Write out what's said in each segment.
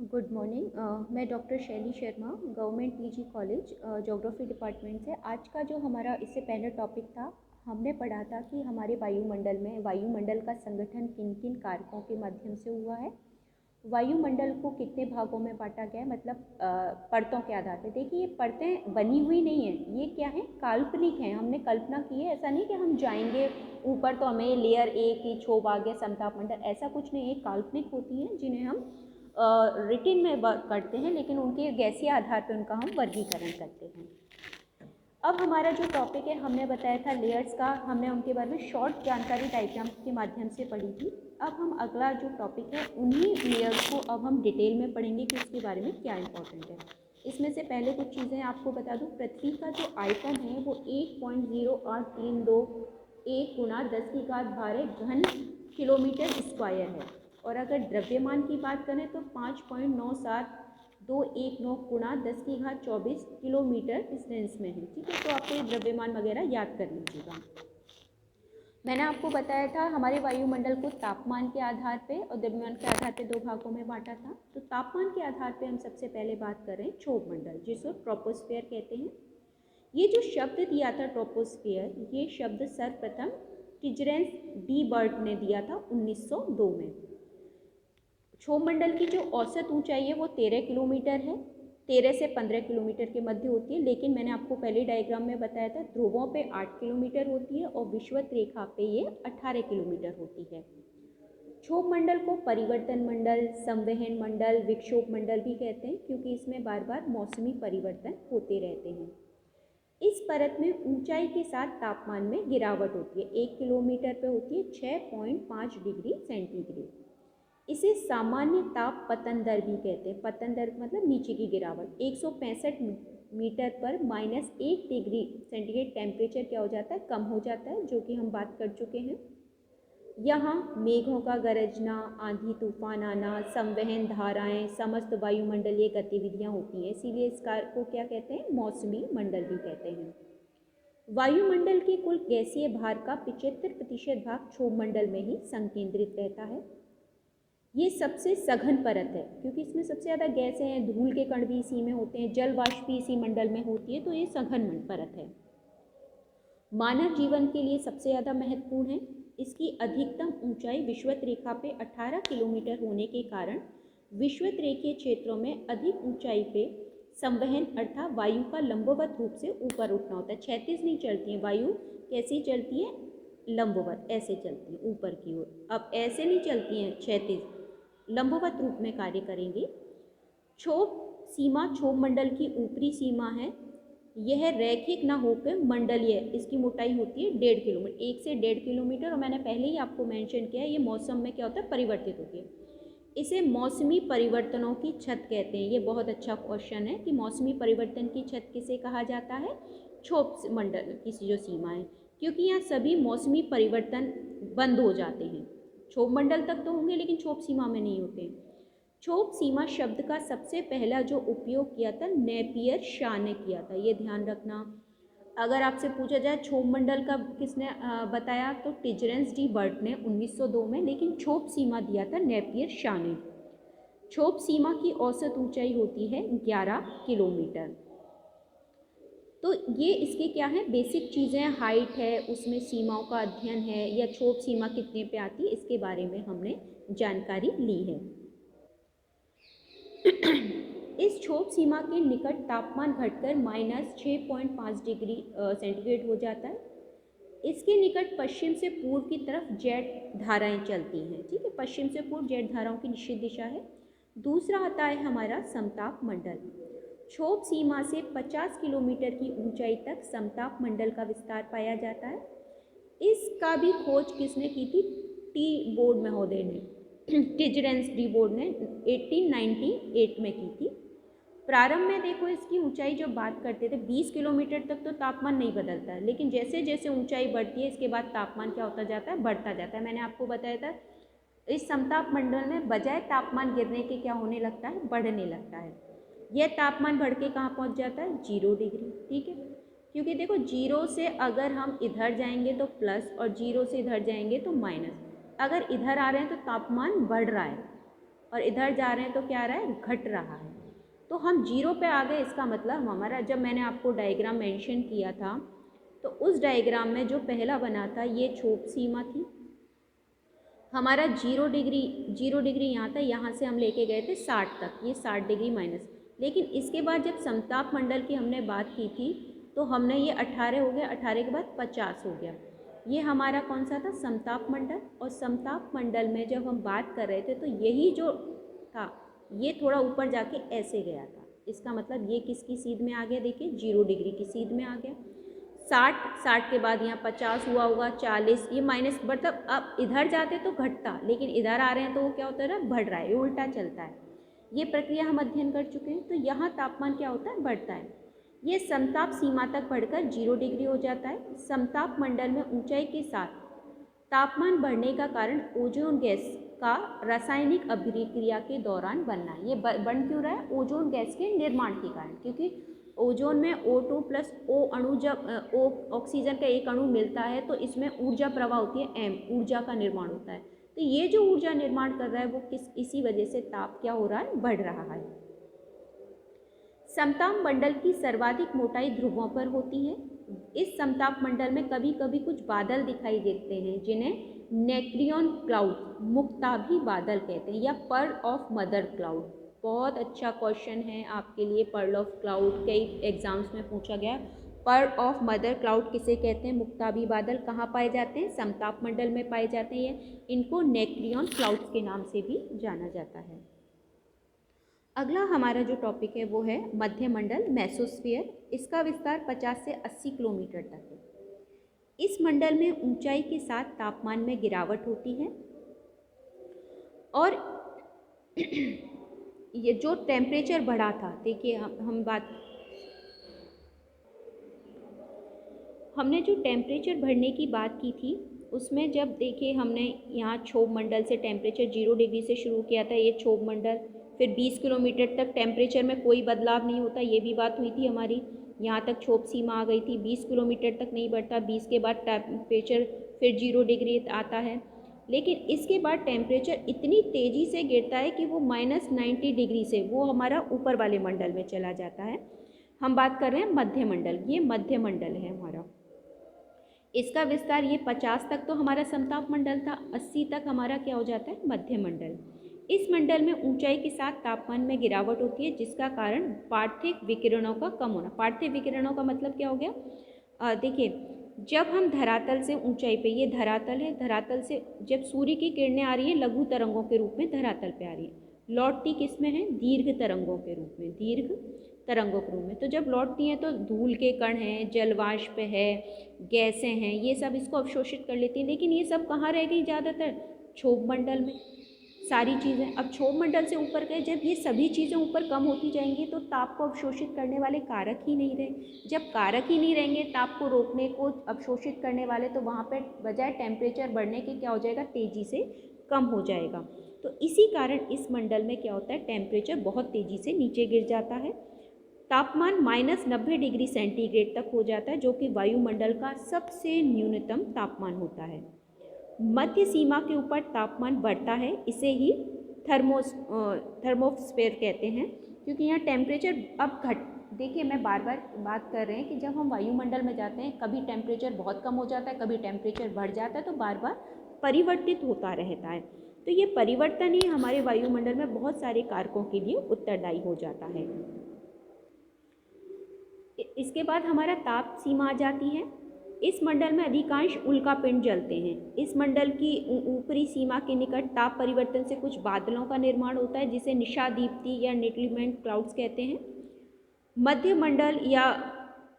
Good morning. मैं doctor शैली Sharma, government PG college geography department से। आज का जो हमारा इससे पहले टॉपिक था, हमने पढ़ा था कि हमारे वायुमंडल का संगठन किन किन कारकों के माध्यम से हुआ है। वायुमंडल को कितने भागों में बांटा गया है, मतलब परतों के आधार पर। देखिए, ये परतें बनी हुई नहीं हैं, ये क्या है, काल्पनिक हैं। हमने कल्पना की है, ऐसा नहीं कि हम जाएंगे ऊपर तो हमें लेयर एक ही क्षोभ आ गया, समताप मंडल, ऐसा कुछ नहीं है। काल्पनिक होती हैं जिन्हें हम रिटिन में करते हैं, लेकिन उनके गैसीय आधार पर उनका हम वर्गीकरण करते हैं। अब हमारा जो टॉपिक है, हमने बताया था लेयर्स का, हमने उनके बारे में शॉर्ट जानकारी डायग्राम के माध्यम से पढ़ी थी। अब हम अगला जो टॉपिक है, उन्हीं लेयर्स को अब हम डिटेल में पढ़ेंगे कि उसके बारे में क्या इंपॉर्टेंट है। इसमें से पहले कुछ चीज़ें आपको बता दूं। पृथ्वी का जो आयतन है वो 1.0832 1 × 10⁻² किलोमीटर स्क्वायर है। और अगर द्रव्यमान की बात करें तो 5.97219 × 10⁻24 किलोमीटर डिस्टेंस में है। ठीक है, तो आपको ये द्रव्यमान वगैरह याद कर लीजिएगा। मैंने आपको बताया था हमारे वायुमंडल को तापमान के आधार पे और द्रव्यमान के आधार पे दो भागों में बांटा था। तो तापमान के आधार पे हम सबसे पहले बात कर रहे हैं क्षोभ मंडल, जिसको ट्रोपोस्फियर कहते हैं। ये जो शब्द दिया था ट्रोपोस्फियर, ये शब्द सर्वप्रथम टिजरेंस डी बर्ट ने दिया था 1902 में। क्षोभ मंडल की जो औसत ऊंचाई है वो 13 किलोमीटर है, 13 से 15 किलोमीटर के मध्य होती है। लेकिन मैंने आपको पहले डायग्राम में बताया था, ध्रुवों पे 8 किलोमीटर होती है और विषुवत रेखा पे ये 18 किलोमीटर होती है। क्षोभ मंडल को परिवर्तन मंडल, संवहन मंडल, विक्षोभ मंडल भी कहते हैं, क्योंकि इसमें बार बार मौसमी परिवर्तन होते रहते हैं। इस परत में ऊंचाई के साथ तापमान में गिरावट होती है। 1 किलोमीटर पे होती है 6.5 डिग्री सेंटीग्रेड। इसे सामान्य ताप पतन दर भी कहते हैं। पतन दर मतलब नीचे की गिरावट। 165 मीटर पर -1 डिग्री सेंटीग्रेड टेम्परेचर क्या हो जाता है, कम हो जाता है, जो कि हम बात कर चुके हैं। यहाँ मेघों का गरजना, आंधी तूफान आना, संवहन धाराएं, समस्त वायुमंडलीय गतिविधियाँ होती हैं। इसीलिए इस कार्य को क्या कहते हैं, मौसमी मंडल भी कहते हैं। वायुमंडल के कुल गैसीय भार का 75% भाग क्षोभ मंडल में ही संकेंद्रित रहता है। ये सबसे सघन परत है, क्योंकि इसमें सबसे ज़्यादा गैसें हैं, धूल के कण भी इसी में होते हैं, जल वाष्प भी इसी मंडल में होती है, तो ये सघन परत है। मानव जीवन के लिए सबसे ज़्यादा महत्वपूर्ण है। इसकी अधिकतम ऊंचाई विषुवत रेखा पे 18 किलोमीटर होने के कारण विषुवत रेखीय क्षेत्रों में अधिक ऊंचाई पे संवहन अर्थात वायु का लंबवत रूप से ऊपर उठना होता है। क्षैतिज नहीं चलती है वायु, कैसी चलती है, लंबवत, ऐसे चलती है ऊपर की ओर। अब ऐसे नहीं चलती हैं क्षैतिज, लंबवत रूप में कार्य करेंगे। क्षोभ सीमा क्षोभ मंडल की ऊपरी सीमा है। यह रैखिक ना होकर मंडलीय, इसकी मोटाई होती है 1.5 किलोमीटर, 1 से 1.5 किलोमीटर। और मैंने पहले ही आपको मेंशन किया है, ये मौसम में क्या होता है, परिवर्तित होती है। इसे मौसमी परिवर्तनों की छत कहते हैं। ये बहुत अच्छा क्वेश्चन है कि मौसमी परिवर्तन की छत किसे कहा जाता है, क्षोभ मंडल की जो सीमा है, क्योंकि यहाँ सभी मौसमी परिवर्तन बंद हो जाते हैं। क्षोभ मंडल तक तो होंगे लेकिन क्षोभ सीमा में नहीं होते। क्षोभ सीमा शब्द का सबसे पहला जो उपयोग किया था नेपियर शा ने किया था, ये ध्यान रखना। अगर आपसे पूछा जाए क्षोभ मंडल का किसने बताया, तो टिजरेंस डी बर्ट ने 1902 में, लेकिन क्षोभ सीमा दिया था नेपियर शा ने। क्षोभ सीमा की औसत ऊंचाई होती है 11 किलोमीटर। तो ये इसके क्या है, बेसिक चीज़ें, हाइट है, उसमें सीमाओं का अध्ययन है, या क्षोभ सीमा कितने पे आती है, इसके बारे में हमने जानकारी ली है। इस क्षोभ सीमा के निकट तापमान घटकर -6.5 डिग्री सेंटीग्रेड हो जाता है। इसके निकट पश्चिम से पूर्व की तरफ जेट धाराएं चलती हैं। ठीक है, पश्चिम से पूर्व जेट धाराओं की निश्चित दिशा है। दूसरा आता है हमारा समताप मंडल। क्षोभ सीमा से 50 किलोमीटर की ऊंचाई तक समताप मंडल का विस्तार पाया जाता है। इसका भी खोज किसने की थी, टी बोर्ड महोदय ने, टिजरेंस डी बोर्ड ने 1898 में की थी। प्रारंभ में देखो, इसकी ऊंचाई जो बात करते थे 20 किलोमीटर तक तो तापमान नहीं बदलता है, लेकिन जैसे जैसे ऊंचाई बढ़ती है इसके बाद तापमान क्या होता जाता है, बढ़ता जाता है। मैंने आपको बताया था इस समताप मंडल में बजाय तापमान गिरने के क्या होने लगता है, बढ़ने लगता है। यह तापमान बढ़ के कहाँ पहुँच जाता है, 0 डिग्री। ठीक है, क्योंकि देखो 0 से अगर हम इधर जाएंगे तो प्लस, और 0 से इधर जाएंगे तो माइनस। अगर इधर आ रहे हैं तो तापमान बढ़ रहा है, और इधर जा रहे हैं तो क्या आ रहा है, घट रहा है। तो हम 0 पे आ गए, इसका मतलब हमारा, जब मैंने आपको डायग्राम मेंशन किया था तो उस डायग्राम में जो पहला बना था ये क्षोभ सीमा थी, हमारा 0 डिग्री यहाँ था, यहाँ से हम लेके गए थे 60 तक, ये 60 डिग्री माइनस। लेकिन इसके बाद जब समताप मंडल की हमने बात की थी तो हमने ये 18 हो गया, 18 के बाद 50 हो गया। ये हमारा कौन सा था, समताप मंडल। और समताप मंडल में जब हम बात कर रहे थे तो यही जो था ये थोड़ा ऊपर जाके ऐसे गया था, इसका मतलब ये किसकी सीध में आ गया, देखिए 0 डिग्री की सीध में आ गया। 60 के बाद यहाँ 50 हुआ होगा, 40, ये माइनस, मतलब अब इधर जाते तो घटता, लेकिन इधर आ रहे हैं तो वो क्या होता है, बढ़ रहा है, ये उल्टा चलता है। ये प्रक्रिया हम अध्ययन कर चुके हैं। तो यहाँ तापमान क्या होता है, बढ़ता है। ये समताप सीमा तक बढ़कर 0 डिग्री हो जाता है। समताप मंडल में ऊंचाई के साथ तापमान बढ़ने का कारण ओजोन गैस का रासायनिक अभिक्रिया के दौरान बनना है। ये बन क्यों रहा है, ओजोन गैस के निर्माण के कारण, क्योंकि ओजोन में O2 प्लस O अणु, जब ऑक्सीजन का एक अणु मिलता है तो इसमें ऊर्जा प्रवाह होती है, M ऊर्जा का निर्माण होता है। तो ये जो ऊर्जा निर्माण कर रहा है वो इसी वजह से ताप क्या हो रहा है, बढ़ रहा है। समताप मंडल की सर्वाधिक मोटाई ध्रुवों पर होती है। इस समताप मंडल में कभी कभी कुछ बादल दिखाई देते हैं जिन्हें नेक्रियन क्लाउड, मुक्ताभी बादल कहते हैं, या पर्ल ऑफ मदर क्लाउड। बहुत अच्छा क्वेश्चन है आपके लिए, पर्ल ऑफ क्लाउड कई एग्जाम्स में पूछा गया। पर्ल ऑफ मदर क्लाउड किसे कहते हैं, मुक्ताभी बादल कहाँ पाए जाते हैं, समताप मंडल में पाए जाते हैं। इनको नेक्रियन क्लाउड्स के नाम से भी जाना जाता है। अगला हमारा जो टॉपिक है वो है मध्य मंडल, मेसोस्फीयर। इसका विस्तार 50 से 80 किलोमीटर तक है। इस मंडल में ऊंचाई के साथ तापमान में गिरावट होती है और ये जो टेम्परेचर बढ़ा था, देखिए हमने जो टेम्परेचर बढ़ने की बात की थी उसमें, जब देखिए हमने यहाँ क्षोभ मंडल से टेम्परेचर 0 डिग्री से शुरू किया था, ये क्षोभ मंडल, फिर 20 किलोमीटर तक टेम्परेचर में कोई बदलाव नहीं होता, ये भी बात हुई थी हमारी। यहाँ तक क्षोभ सीमा आ गई थी, 20 किलोमीटर तक नहीं बढ़ता, 20 के बाद टेम्परेचर फिर 0 डिग्री आता है। लेकिन इसके बाद टेम्परेचर इतनी तेज़ी से गिरता है कि वो -90 डिग्री से वो हमारा ऊपर वाले मंडल में चला जाता है। हम बात कर रहे हैं मध्य मंडल, ये मध्य मंडल है हमारा। इसका विस्तार, ये 50 तक तो हमारा समताप मंडल था, 80 तक हमारा क्या हो जाता है, मध्य मंडल। इस मंडल में ऊंचाई के साथ तापमान में गिरावट होती है जिसका कारण पार्थिव विकिरणों का कम होना। पार्थिव विकिरणों का मतलब क्या हो गया, देखिए जब हम धरातल से ऊंचाई पे, ये धरातल है, धरातल से जब सूर्य की किरणें आ रही है लघु तरंगों के रूप में धरातल पे आ रही है, लौटती किस में है, दीर्घ तरंगों के रूप में, दीर्घ तरंगों के रूप में। तो जब लौटती हैं तो धूल के कण हैं, जलवाष्प है, गैसें हैं, ये सब इसको अवशोषित कर लेती हैं। लेकिन ये सब कहाँ रह गई, ज़्यादातर क्षोभ मंडल में सारी चीज़ें। अब क्षोभ मंडल से ऊपर गए, जब ये सभी चीज़ें ऊपर कम होती जाएंगी तो ताप को अवशोषित करने वाले कारक ही नहीं रहे। जब कारक ही नहीं रहेंगे ताप को रोकने को, अवशोषित करने वाले, तो वहाँ पर बजाय टेम्परेचर बढ़ने के क्या हो जाएगा, तेज़ी से कम हो जाएगा। तो इसी कारण इस मंडल में क्या होता है, टेम्परेचर बहुत तेज़ी से नीचे गिर जाता है। तापमान -90 डिग्री सेंटीग्रेड तक हो जाता है, जो कि वायुमंडल का सबसे न्यूनतम तापमान होता है। मध्य सीमा के ऊपर तापमान बढ़ता है, इसे ही थर्मोस्फेयर कहते हैं, क्योंकि यहाँ टेम्परेचर अब देखिए मैं बार बार बात कर रहे हैं कि जब हम वायुमंडल में जाते हैं कभी टेम्परेचर बहुत कम हो जाता है, कभी टेम्परेचर बढ़ जाता है, तो बार बार परिवर्तित होता रहता है। तो ये परिवर्तन ही हमारे वायुमंडल में बहुत सारे कारकों के लिए उत्तरदायी हो जाता है। इसके बाद हमारा ताप सीमा आ जाती है। इस मंडल में अधिकांश उल्कापिंड जलते हैं। इस मंडल की ऊपरी सीमा के निकट ताप परिवर्तन से कुछ बादलों का निर्माण होता है जिसे निशादीप्ति या निटलमेंट क्लाउड्स कहते हैं। मध्य मंडल या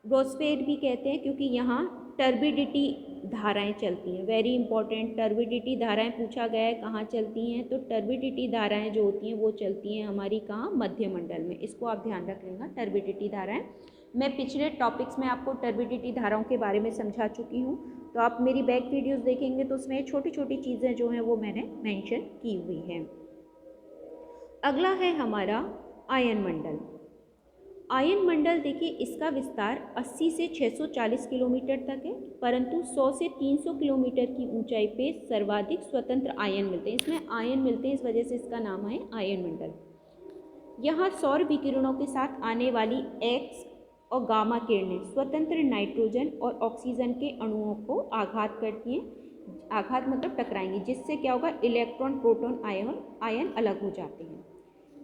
ब्रोस्फेयर भी कहते हैं क्योंकि यहाँ टर्बिडिटी धाराएं चलती हैं। वेरी इंपॉर्टेंट, टर्बिडिटी धाराएं पूछा गया है कहाँ चलती हैं, तो टर्बिडिटी धाराएं जो होती हैं वो चलती हैं हमारी कहाँ, मध्य मंडल में। इसको आप ध्यान रख लेना, टर्बिडिटी धाराएं। मैं पिछले टॉपिक्स में आपको टर्बिडिटी धाराओं के बारे में समझा चुकी हूँ, तो आप मेरी बैक वीडियोस देखेंगे तो उसमें छोटी छोटी चीज़ें जो हैं वो मैंने मेंशन की हुई हैं। अगला है हमारा आयन मंडल। आयन मंडल देखिए, इसका विस्तार 80 से 640 किलोमीटर तक है, परंतु 100 से 300 किलोमीटर की ऊंचाई पे सर्वाधिक स्वतंत्र आयन मिलते हैं। इसमें आयन मिलते हैं, इस वजह से इसका नाम है आयन मंडल। यहाँ सौर विकिरणों के साथ आने वाली एक्स और गामा किरणें स्वतंत्र नाइट्रोजन और ऑक्सीजन के अणुओं को आघात करती हैं। आघात मतलब टकराएंगी, जिससे क्या होगा, इलेक्ट्रॉन प्रोटॉन आयन अलग हो जाते हैं।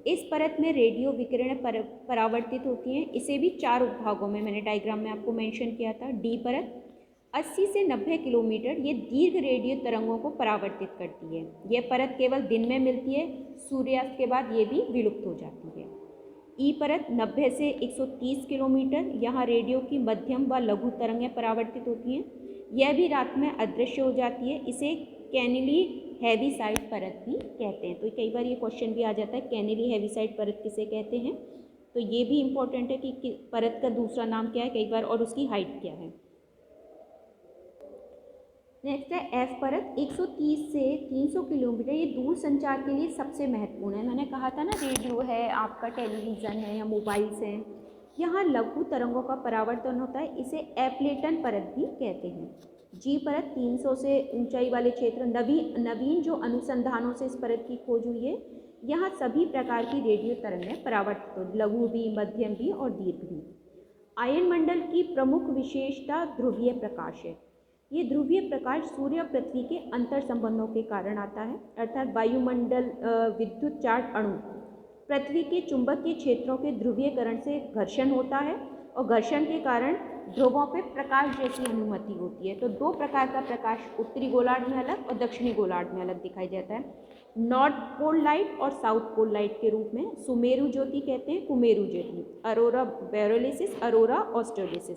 इस परत में रेडियो विकिरण परावर्तित होती हैं। इसे भी 4 उपभागों में मैंने डायग्राम में आपको मेंशन किया था। डी परत 80 से 90 किलोमीटर ये दीर्घ रेडियो तरंगों को परावर्तित करती है। यह परत केवल दिन में मिलती है, सूर्यास्त के बाद ये भी विलुप्त हो जाती है। ई परत 90 से 130 किलोमीटर, यहाँ रेडियो की मध्यम व लघु तरंगें परावर्तित होती हैं। यह भी रात में अदृश्य हो जाती है। इसे कैनेली हैवीसाइड परत भी कहते हैं। तो कई बार ये क्वेश्चन भी आ जाता है, कैनेली हैवीसाइड परत किसे कहते हैं। तो ये भी इम्पोर्टेंट है कि परत का दूसरा नाम क्या है कई बार, और उसकी हाइट क्या है। नेक्स्ट है एफ परत, 130 से 300 किलोमीटर। ये दूर संचार के लिए सबसे महत्वपूर्ण है। मैंने कहा था ना, रेडियो है, आपका टेलीविज़न है या मोबाइल्स हैं, यहाँ लघु तरंगों का परावर्तन होता है। इसे एप्लेटन परत भी कहते हैं। जी परत 300 से ऊंचाई वाले क्षेत्र, नवीन जो अनुसंधानों से इस परत की खोज हुई है, यहाँ सभी प्रकार की रेडियो तरंगें परावर्तित हो, लघु भी, मध्यम भी और दीर्घ भी। आयन मंडल की प्रमुख विशेषता ध्रुवीय प्रकाश है। ये ध्रुवीय प्रकाश सूर्य और पृथ्वी के अंतर संबंधों के कारण आता है, अर्थात वायुमंडल विद्युत चार्ज अणु पृथ्वी के चुंबकीय क्षेत्रों के ध्रुवीयकरण से घर्षण होता है, और घर्षण के कारण ध्रुवों पे प्रकाश जैसी अनुमति होती है। तो 2 प्रकार का प्रकाश उत्तरी गोलार्ध में अलग और दक्षिणी गोलार्ध में अलग दिखाई देता है, नॉर्थ पोल लाइट और साउथ पोल लाइट के रूप में। सुमेरु ज्योति कहते हैं, कुमेरु ज्योति, अरोरा बोरेलिस, अरोरा ऑस्ट्रेलिस।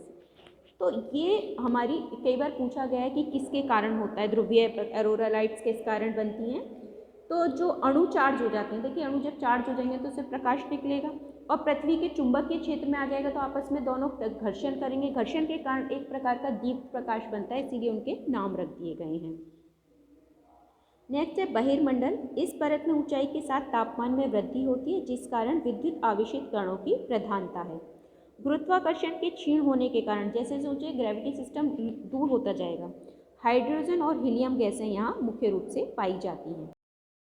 तो ये हमारी कई बार पूछा गया है कि किसके कारण होता है, ध्रुवीय अरोरा लाइट्स किस कारण बनती हैं। तो जो अणु चार्ज हो जाते हैं, देखिए अणु जब चार्ज हो जाएंगे तो उससे प्रकाश निकलेगा, और पृथ्वी के चुंबकीय क्षेत्र में आ जाएगा, तो आपस में दोनों घर्षण करेंगे। घर्षण के कारण एक प्रकार का दीप्त प्रकाश बनता है, इसीलिए उनके नाम रख दिए गए हैं। नेक्स्ट है बहिर्मंडल। इस परत में ऊंचाई के साथ तापमान में वृद्धि होती है, जिस कारण विद्युत आवेशित कणों की प्रधानता है। गुरुत्वाकर्षण के क्षीण होने के कारण जैसे सोचिए ग्रेविटी सिस्टम दूर होता जाएगा। हाइड्रोजन और हीलियम गैसें यहाँ मुख्य रूप से पाई जाती हैं।